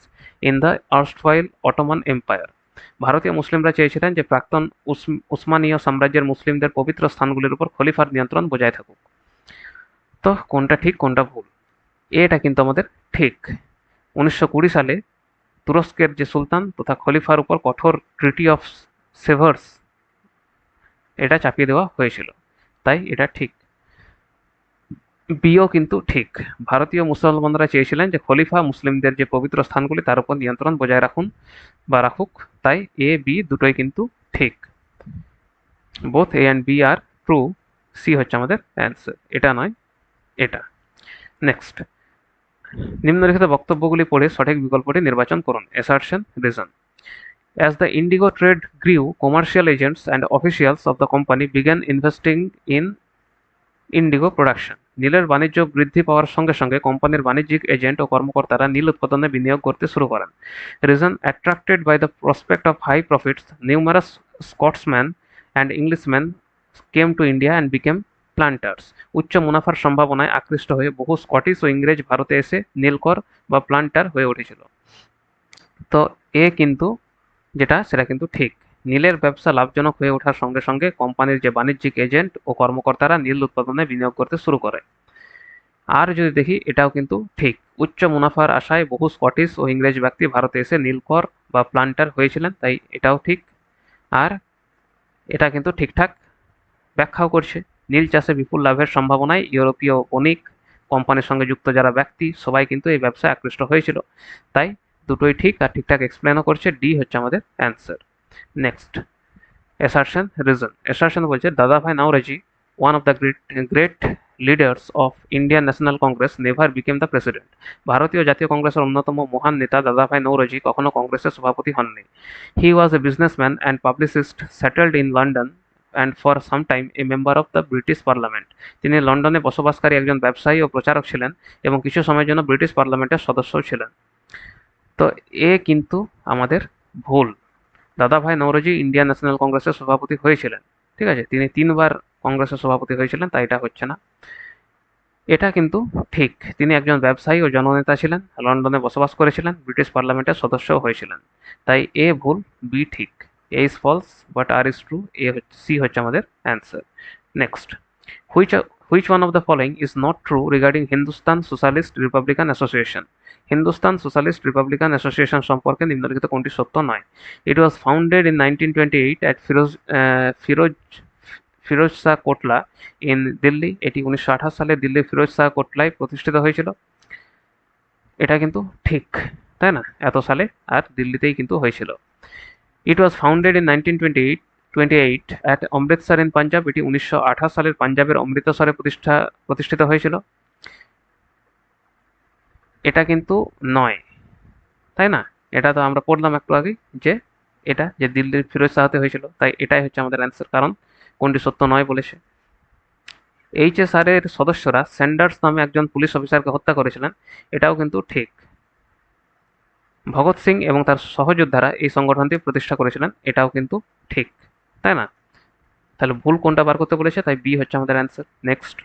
in the erstwhile Ottoman Empire. ভারতীয় মুসলিমরা চেয়েছিলেন যে প্রাক্তন উসমানীয় সাম্রাজ্যের মুসলিমদের পবিত্র স্থানগুলির উপর খলিফার নিয়ন্ত্রণ বজায় থাকুক। তো কোনটা ঠিক কোনটা ভুল? এটা কিন্তু আমাদের ঠিক। 1920 সালে তুরস্কের যে সুলতান তথা খলিফার উপর কঠোর ট্রিটি অফ সেভার্স এটা চাপিয়ে দেওয়া হয়েছিল, তাই এটা ঠিক। বিও কিন্তু ঠিক। ভারতীয় মুসলমানরা চেয়েছিলেন যে খলিফা মুসলিমদের যে পবিত্র স্থানগুলি তার উপর নিয়ন্ত্রণ বজায় রাখুক, তাই এ বি দুটোই কিন্তু ঠিক। Both A and B are true. C হচ্ছে আমাদের অ্যান্সার, এটা নয় এটা। নেক্সট, নিম্নলিখিত বক্তব্যগুলি পড়ে সঠিক বিকল্পটি নির্বাচন করুন। Assertion, reason. As the indigo trade grew, commercial agents and officials of the company began investing in indigo production. নীলের বাণিজ্য বৃদ্ধি পাওয়ার সঙ্গে সঙ্গে কোম্পানির বাণিজ্যিক এজেন্ট ও কর্মকর্তারা নীল উৎপাদনে বিনিয়োগ করতে শুরু করেন। Reason, attracted by the prospect of high profits, numerous Scotsmen and Englishmen came to India and became planters. উচ্চ মুনাফার সম্ভাবনায় আকৃষ্ট হয়ে বহু স্কটিশ ও ইংরেজ ভারতে এসে নীলকর বা প্লান্টার হয়ে উঠেছিল। তো এ কিন্তু যেটা সেটা কিন্তু ঠিক। নীলের ব্যবসা লাভজনক হয়ে ওঠার সঙ্গে সঙ্গে কোম্পানির যে বাণিজ্যিক এজেন্ট ও কর্মকর্তারা নীল উৎপাদনে বিনিয়োগ করতে শুরু করে। আর যদি দেখি এটাও কিন্তু ঠিক। উচ্চ মুনাফার আশায় বহু স্কটিশ ও ইংরেজ ব্যক্তি ভারতে এসে নীলকর বা প্লান্টার হয়েছিলেন, তাই এটাও ঠিক। আর এটা কিন্তু ঠিকঠাক ব্যাখ্যাও করছে। নীল চাষে বিপুল লাভের সম্ভাবনায় ইউরোপীয় বণিক, কোম্পানির সঙ্গে যুক্ত যারা ব্যক্তি সবাই কিন্তু এই ব্যবসায় আকৃষ্ট হয়েছিল, তাই দুটোই ঠিক আর ঠিকঠাক এক্সপ্লেনও করছে। ডি হচ্ছে আমাদের answer. Next, assertion, reason. Assertion বলছে Dadabhai Naoroji, one of the great leaders of Indian National Congress, never became the president. ভারতীয় জাতীয় কংগ্রেসের অন্যতম মহান নেতা দাদাভাই নৌরোজি কখনো কংগ্রেসের সভাপতি হননি। He was a businessman and publicist settled in London and for some time a member of the British parliament. তিনি লন্ডনে বসবাসকারী একজন ব্যবসায়ী ও প্রচারক ছিলেন এবং কিছু সময়ের জন্য ব্রিটিশ পার্লামেন্টের সদস্যও ছিলেন। তো এ কিন্তু আমাদের ভুল। দাদাভাই নৌরোজি ইন্ডিয়ান ন্যাশনাল কংগ্রেসের সভাপতি হয়েছিলেন, ঠিক আছে, তিনি 3বার কংগ্রেসের সভাপতি হয়েছিলেন, তাই এটা হচ্ছে না। এটা কিন্তু ঠিক, তিনি একজন ব্যবসায়ী ও জননেতা ছিলেন, লন্ডনে বসবাস করেছিলেন, ব্রিটিশ পার্লামেন্টের সদস্যও হয়েছিলেন, তাই এ ভুল, বি ঠিক। A is false but R is true. C হচ্ছে আমাদের answer. Next, which one of the following is not true regarding Hindustan Socialist Republican Association. Hindustan Socialist Republican Association সম্পর্কে নিম্নলিখিত কোনটি সত্য নয়? It was founded in 1928 at Feroz Shah Kotla in Delhi. এটি 1928 সালে দিল্লির ফিরোজ শাহ কোটলায় প্রতিষ্ঠিত হয়েছিল। এটা কিন্তু ঠিক, তাই না? এত সালে আর দিল্লিতেই কিন্তু হয়েছিল। It was founded in 1928 at Amritsar in Punjab. এটি 1928 সালের পাঞ্জাবের অমৃতসরে প্রতিষ্ঠিত হয়েছিল। এটা কিন্তু নয়, তাই না? এটা তো আমরা পড়লাম একটু আগেই যে এটা যে দিল্লির ফিরোজ শাহতে হয়েছিল, তাই এটাই হচ্ছে আমাদের অ্যান্সার, কারণ কোনটি সত্য নয় বলেছে। এইচএসআর-এর সদস্যরা স্যান্ডার্স নামে একজন পুলিশ অফিসারকে হত্যা করেছিলেন, এটাও কিন্তু ঠিক। ভগৎ সিং এবং তার সহযোদ্ধারা এই সংগঠনটি প্রতিষ্ঠা করেছিলেন, এটাও কিন্তু ঠিক, তাই না? তাহলে ভুল কোনটা বার করতে বলেছে, তাই বি হচ্ছে আমাদের answer. Next,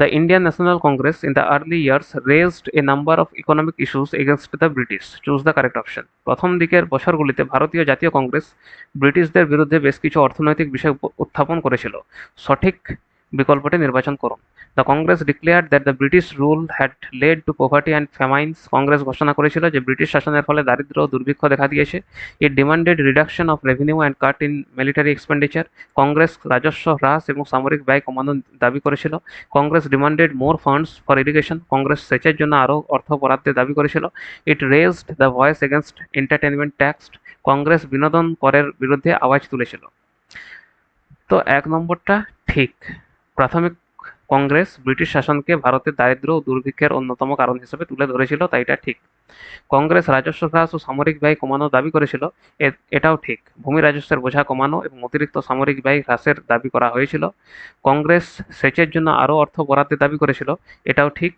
The Indian National Congress in the early years raised a number of economic issues against the British. Choose the correct option. প্রথম দিকের বছরগুলিতে ভারতীয় জাতীয় কংগ্রেস ব্রিটিশদের বিরুদ্ধে বেশ কিছু অর্থনৈতিক বিষয় উত্থাপন করেছিল। সঠিক বিকল্পটি নির্বাচন করুন। The Congress declared that the British rule had led to poverty and famines. Congress ঘোষণা করেছিল যে ব্রিটিশ শাসনের ফলে দারিদ্র ও দুর্ভিক্ষ দেখা দিয়েছে। It demanded reduction of revenue and cut in military expenditure. Congress রাজস্ব হ্রাস এবং সামরিক ব্যয় কমানোর দাবি করেছিল। Congress demanded more funds for irrigation. Congress সেচের জন্য আরও অর্থ বরাদ্দের দাবি করেছিল। It raised the voice against entertainment tax. Congress বিনোদন করের বিরুদ্ধে আওয়াজ তুলেছিল। তো 1 নম্বরটা ঠিক। প্রাথমিক কংগ্রেস ব্রিটিশ শাসনকে ভারতের দারিদ্র্য ও দুর্ভিক্ষের অন্যতম কারণ হিসেবে তুলে ধরেছিল, তাই এটা ঠিক। কংগ্রেস রাজস্ব হ্রাস ও সামরিক ব্যয় কমানোর দাবি করেছিল, এটাও ঠিক। ভূমি রাজস্বের বোঝা কমানো এবং অতিরিক্ত সামরিক ব্যয় হ্রাসের দাবি করা হয়েছিল। কংগ্রেস সেচের জন্য আরও অর্থ বরাদ্দের দাবি করেছিল, এটাও ঠিক।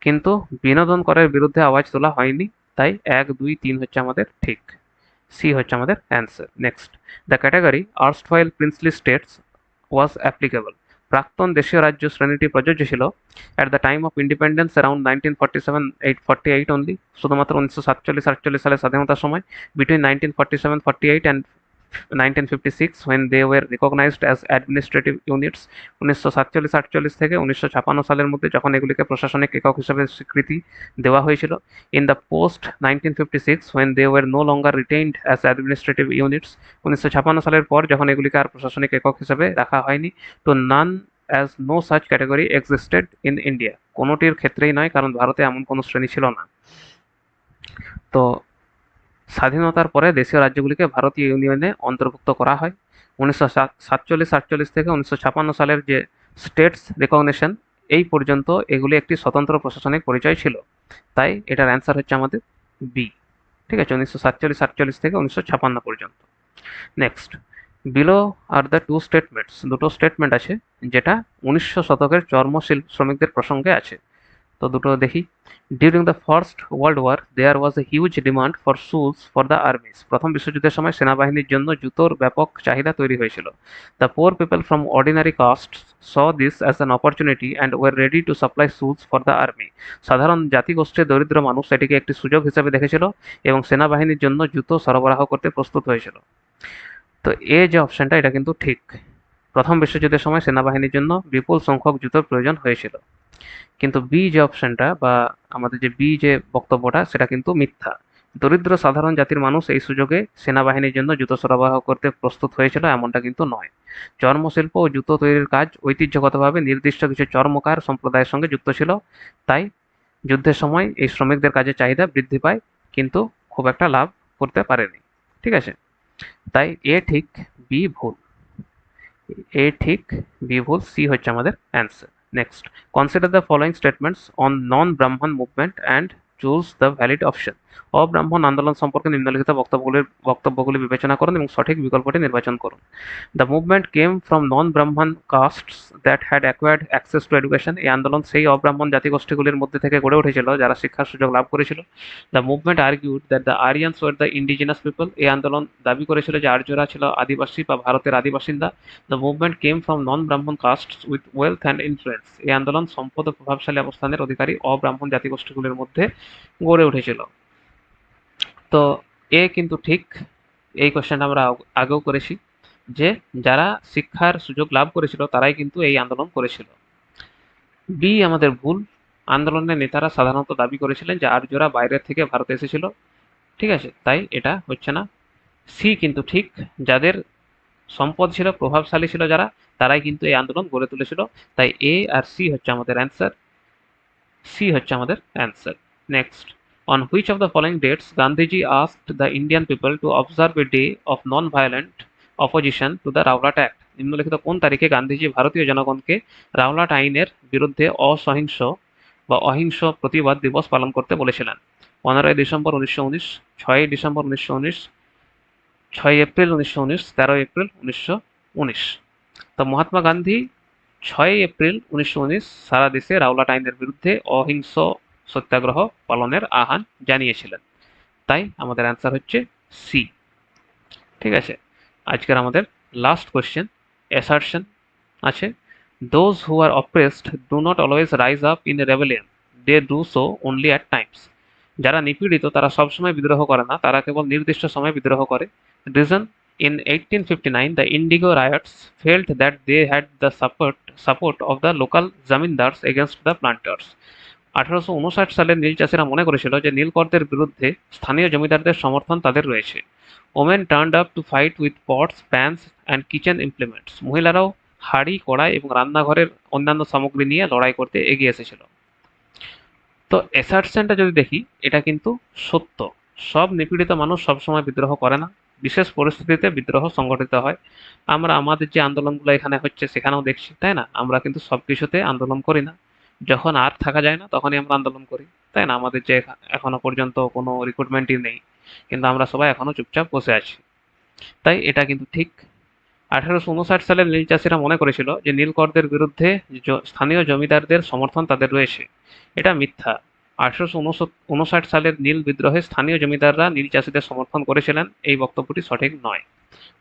কিন্তু বিনোদন করের বিরুদ্ধে আওয়াজ তোলা হয়নি, তাই 1, 2, 3 হচ্ছে আমাদের ঠিক। সি হচ্ছে আমাদের answer. Next, the category erstwhile princely states was applicable. প্রাক্তন দেশীয় রাজ্য শ্রেণীটি প্রযোজ্য ছিল at the time of independence around 1947-48 only. শুধুমাত্র 1947-48 সালে স্বাধীনতার সময়। Between 1947-48 and 1956 when they were recognized as administrative units. 1947-48 থেকে 1956 সালের মধ্যে যখন এগুলিকে প্রশাসনিক একক হিসেবে স্বীকৃতি দেওয়া হয়েছিল। In the post 1956 when they were no longer retained as administrative units. 1956 সালের পর যখন এগুলিকে আর প্রশাসনিক একক হিসেবে রাখা হয়নি। তো none as no such category existed in India. কোনোটির ক্ষেত্রেই নয়, কারণ ভারতে এমন কোনো শ্রেণী ছিল না। তো স্বাধীনতার পরে দেশীয় রাজ্যগুলিকে ভারতীয় ইউনিয়নে অন্তর্ভুক্ত করা হয়। 1947-48 থেকে 1956 সালের যে স্টেটস রেকগনিশন, এই পর্যন্ত এগুলি একটি স্বতন্ত্র প্রশাসনিক পরিচয় ছিল। তাই এটার অ্যান্সার হচ্ছে আমাদের বি। ঠিক আছে, 1947-48 থেকে 1956 পর্যন্ত। Next, below are the two statements. দুটো স্টেটমেন্ট আছে যেটা 1900 শতকের চর্ম শ্রমিকদের প্রসঙ্গে আছে। তো দুটো দেখি। During the first world war there was a huge demand for shoes for the armies. প্রথম বিশ্বযুদ্ধের সময় সেনাবাহিনীর জন্য জুতোর ব্যাপক চাহিদা তৈরি হয়েছিল। The poor people from ordinary caste saw this as an opportunity and were ready to supply shoes for the army. সাধারণ জাতিগোষ্ঠীর দরিদ্র মানুষ এটিকে একটি সুযোগ হিসেবে দেখেছিল এবং সেনাবাহিনীর জন্য জুতো সরবরাহ করতে প্রস্তুত হয়েছিল। তো এ যে অপশনটা, এটা কিন্তু ঠিক। প্রথম বিশ্বযুদ্ধের সময় সেনাবাহিনীর জন্য বিপুল সংখ্যক জুতোর প্রয়োজন হয়েছিল। কিন্তু বি যে অপশনটা বা আমাদের যে বি যে বক্তব্যটা, সেটা কিন্তু মিথ্যা। দরিদ্র সাধারণ জাতির মানুষ এই সুযোগে সেনাবাহিনীর জন্য জুতো সরবরাহ করতে প্রস্তুত হয়েছিল, এমনটা কিন্তু নয়। চর্মশিল্প ও জুতো তৈরির কাজ ঐতিহ্যগতভাবে নির্দিষ্ট কিছু চর্মকার সম্প্রদায়ের সঙ্গে যুক্ত ছিল। তাই যুদ্ধের সময় এই শ্রমিকদের কাজের চাহিদা বৃদ্ধি পায়, কিন্তু খুব একটা লাভ করতে পারেনি। ঠিক আছে, তাই এ ঠিক, বি ভুল। এ ঠিক, বি ভুল, সি হচ্ছে আমাদের answer. Next, consider the following statements on non Brahmin movement and choose the valid option. অব্রাহ্মণ আন্দোলন সম্পর্কে নিম্নলিখিত বক্তব্যগুলি বিবেচনা করুন এবং সঠিক বিকল্পটি নির্বাচন করুন। The movement came from non Brahmin castes that had acquired access to education. এই আন্দোলন সেই অব্রাহ্মণ জাতিগোষ্ঠীগুলির মধ্যে থেকে গড়ে উঠেছিল যারা শিক্ষার সুযোগ লাভ করেছিল। The movement argued that the Aryans were the indigenous people. এই আন্দোলন দাবি করেছিল যে আর্যরা ছিল আদিবাসী বা ভারতের আদিবাসিন্দা। The movement came from non Brahmin castes with wealth and influence. এই আন্দোলন সম্পদ ও প্রভাবশালী অবস্থানের অধিকারী অব্রাহ্মণ জাতিগোষ্ঠীগুলির মধ্যে গড়ে উঠেছিল। তো এ কিন্তু ঠিক। এই কোশ্চেনটা আমরা আগেও করেছি যে যারা শিক্ষার সুযোগ লাভ করেছিল তারাই কিন্তু এই আন্দোলন করেছিল। বি আমাদের ভুল। আন্দোলনের নেতারা সাধারণত দাবি করেছিলেন যে আর্যরা বাইরের থেকে ভারতে এসেছিল। ঠিক আছে, তাই এটা হচ্ছে না। সি কিন্তু ঠিক। যাদের সম্পদ ছিল, প্রভাবশালী ছিল যারা, তারাই কিন্তু এই আন্দোলন গড়ে তুলেছিল। তাই এ আর সি হচ্ছে আমাদের অ্যান্সার। সি হচ্ছে আমাদের answer. Next, on which of the following dates Gandhiji asked the Indian people to observe a day of non violent opposition to the Rowlatt act. নিম্নলিখিত কোন তারিখে গান্ধীজি ভারতীয় জনগণকে রাওলাট আইনের বিরুদ্ধে অসহিংস বা অহিংস প্রতিবাদ দিবস পালন করতে বলেছিলেন? 15ই ডিসেম্বর 1919, 6ই ডিসেম্বর 1919, 6ই এপ্রিল 1919, 13ই এপ্রিল 1919। তো মহাত্মা গান্ধী 6ই এপ্রিল 1919 সারা দেশে রাওলাট আইনের বিরুদ্ধে অহিংস সত্যাগ্রহ পালনের আহ্বান জানিয়েছিলেন। তাই আমাদের অ্যান্সার হচ্ছে সি। ঠিক আছে, আজকের আমাদের লাস্ট কোয়েশ্চেন, অ্যাসার্শন আছে। Those who are oppressed do not always rise up in rebellion, they do so only at times. যারা নিপীড়িত তারা সবসময় বিদ্রোহ করে না, তারা কেবল নির্দিষ্ট সময়ে বিদ্রোহ করে। Reason, in 1859 the Indigo riots felt that they had the support of the local zamindars against the planters. 1859 সালে নীল চাষিরা মনে করেছিল যে নীলকরদের বিরুদ্ধে স্থানীয় জমিদারদের সমর্থন তাদের রয়েছে। Women turned up to fight with pots, pans and kitchen implements. মহিলারাও হাঁড়ি, কড়াই এবং রান্নাঘরের অন্যান্য সামগ্রী নিয়ে লড়াই করতে এগিয়ে এসেছিল। তো অ্যাসার্শনটা যদি দেখি, এটা কিন্তু সত্য। সব নিপীড়িত মানুষ সবসময় বিদ্রোহ করে না, বিশেষ পরিস্থিতিতে বিদ্রোহ সংগঠিত হয়। আমরা আমাদের যে আন্দোলনগুলো এখানে হচ্ছে সেখানেও দেখছি, তাই না? আমরা কিন্তু সব কিছুতে আন্দোলন করি না। যখন আর থাকা যায় না তখনই আমরা আন্দোলন করি, তাই না? আমাদের যে এখনো পর্যন্ত কোনো রিক্রুটমেন্টই নেই, কিন্তু আমরা সবাই এখনো চুপচাপ বসে আছি। তাই এটা কিন্তু ঠিক। 1859 সালে নীল চাষিরা মনে করেছিল যে নীলকরদের বিরুদ্ধে স্থানীয় জমিদারদের সমর্থন তাদের রয়েছে। এটা মিথ্যা। 1859 সালের নীল বিদ্রোহে স্থানীয় জমিদাররা নীল চাষিদের সমর্থন করেছিলেন, এই বক্তব্যটি সঠিক নয়।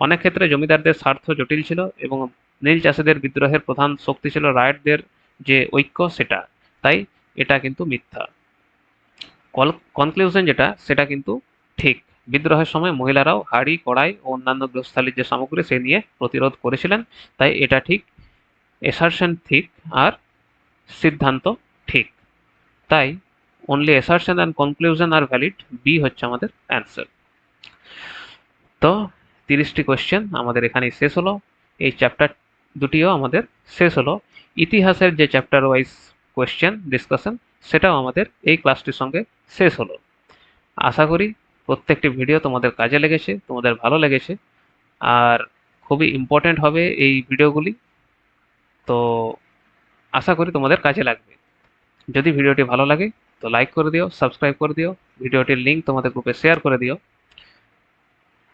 অনেক ক্ষেত্রে জমিদারদের স্বার্থ জটিল ছিল এবং নীল চাষিদের বিদ্রোহের প্রধান শক্তি ছিল রায়তদের যে ঐক্য, সেটা। তাই এটা কিন্তু মিথ্যা। কনক্লুশন যেটা, সেটা কিন্তু ঠিক। বিদ্রোহের সময় মহিলারাও হাঁড়ি কড়াই ও অন্যান্য গৃহস্থালির যে সামগ্রী সে নিয়ে প্রতিরোধ করেছিলেন, তাই এটা ঠিক। এসারশন ঠিক আর সিদ্ধান্ত ঠিক, তাই only assertion and conclusion are valid, B হচ্ছে আমাদের অ্যান্সার। তো 30টি কোয়েশ্চেন আমাদের এখানেই শেষ হলো, এই চ্যাপ্টার দুটিও আমাদের শেষ হলো। ইতিহাসের যে চ্যাপ্টার ওয়াইজ কোয়েশ্চেন ডিসকাশন সেটাও আমাদের এই ক্লাসটির সঙ্গে শেষ হলো। আশা করি প্রত্যেকটি ভিডিও তোমাদের কাজে লেগেছে, তোমাদের ভালো লেগেছে, আর খুবই ইম্পর্ট্যান্ট হবে এই ভিডিওগুলি। তো আশা করি তোমাদের কাজে লাগবে। যদি ভিডিওটি ভালো লাগে তো লাইক করে দিও, সাবস্ক্রাইব করে দিও, ভিডিওটির লিঙ্ক তোমাদের গ্রুপে শেয়ার করে দিও।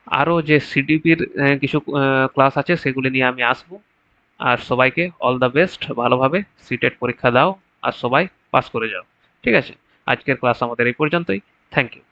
আরও যে সিডিপির কিছু ক্লাস আছে সেগুলি নিয়ে আমি আসবো। আর সবাইকে অল দ্য বেস্ট, ভালোভাবে সিটেট পরীক্ষা দাও আর সবাই পাস করে যাও। ঠিক আছে, আজকের ক্লাস আমাদের এই পর্যন্তই। Thank you.